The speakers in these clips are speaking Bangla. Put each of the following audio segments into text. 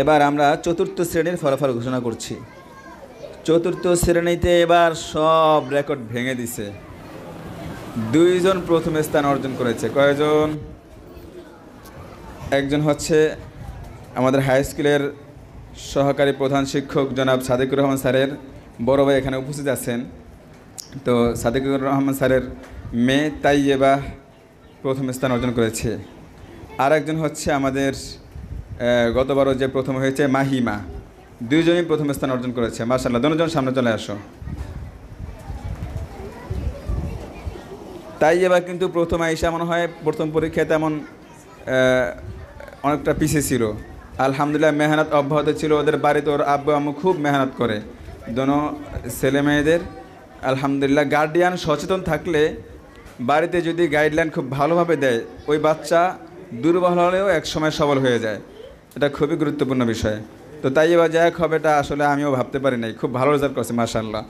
এবার আমরা চতুর্থ শ্রেণীর ফলাফল ঘোষণা করছি। চতুর্থ শ্রেণীতে এবার সব রেকর্ড ভেঙে দিছে। 2 জন প্রথম স্থান অর্জন করেছে। কয়জন? একজন হচ্ছে আমাদের হাই স্কুলের সহকারী প্রধান শিক্ষক জনাব সাদিকুর রহমান স্যারের বড় ভাই এখানে উপস্থিত আছেন। তো সাদিকুর রহমান স্যারের মেয়ে তাইয়েবা প্রথম স্থান অর্জন করেছে। আর একজন হচ্ছে আমাদের গতবারও যে প্রথম হয়েছে মাহিমা। 2 জনই প্রথম স্থান অর্জন করেছে। মাশাআল্লাহ, দুজন সামনে চলে আসো। তাইয়েবা কিন্তু প্রথম আইসা মনে হয় প্রথম পরীক্ষায় তেমন অনেকটা পিছিয়ে ছিল। আলহামদুলিল্লাহ মেহনত অব্যাহত ছিল। ওদের বাড়িতে ওর আব্বু আম্মু খুব মেহনত করে দোনো ছেলে মেয়েদের। আলহামদুলিল্লাহ গার্ডিয়ান সচেতন থাকলে বাড়িতে যদি গাইডলাইন খুব ভালোভাবে দেয়, ওই বাচ্চা দুর্বল হলেও একসময় সবল হয়ে যায়। এটা খুবই গুরুত্বপূর্ণ বিষয়। তো তাই এবার যাই হবে, এটা আসলে আমিও ভাবতে পারি নাই। খুব ভালো রেজাল্ট করছে মাশাআল্লাহ।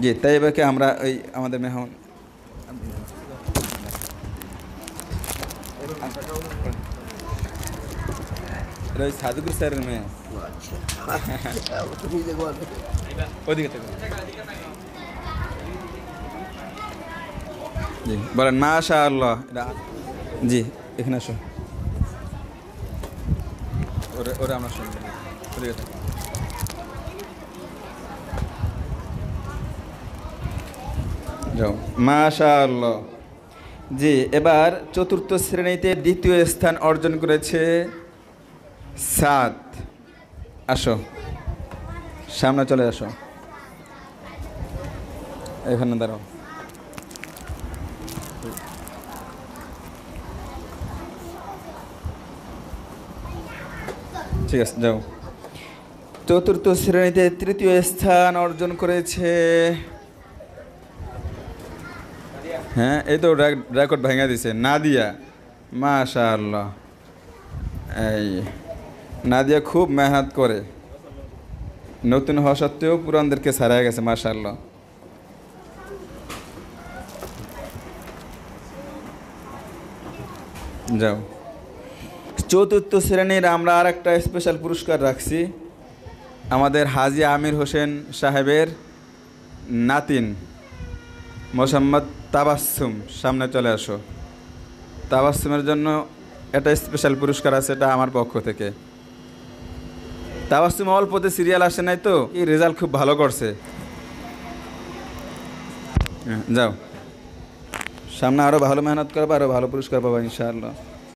জি, তাই এবারকে আমরা ওই আমাদের মেহমান সাদিকুর স্যারের মেয়ে ওদিকে জি বলেন মাশাআল্লাহ। জি এখানে আসো। ওরা আমার সঙ্গে যাও মাশাআল্লাহ। জি, এবার চতুর্থ শ্রেণীতে দ্বিতীয় স্থান অর্জন করেছে সাদ। আসো সামনে চলে আসো, এখানে দাঁড়াও। ঠিক আছে যাও। চতুর্থ শ্রেণীতে তৃতীয় স্থান অর্জন করেছে, হ্যাঁ এই তো রেকর্ড ভেঙে দিছে, নাদিয়া। মাশাআল্লাহ। এই নাদিয়া খুব মেহনত করে, নতুন হওয়া সত্ত্বেও পুরানদেরকে ছাড়াই গেছে মাশাআল্লাহ। যাও। চতুর্থ শ্রেণীর আমরা আর একটা স্পেশাল পুরস্কার রাখছি। আমাদের হাজী আমির হোসেন সাহেবের নাতিন মোহাম্মদ তাবাসসুম, সামনে চলে আসো। তাবাসসুমের জন্য একটা স্পেশাল পুরস্কার আছে, এটা আমার পক্ষ থেকে। তাবাসসুম অল্পতে সিরিয়াল আসে নাই, তো এই রেজাল্ট খুব ভালো করছে। যাও সামনে, আরও ভালো মেহনত করবা, আরও ভালো পুরস্কার পাবা ইনশাআল্লাহ।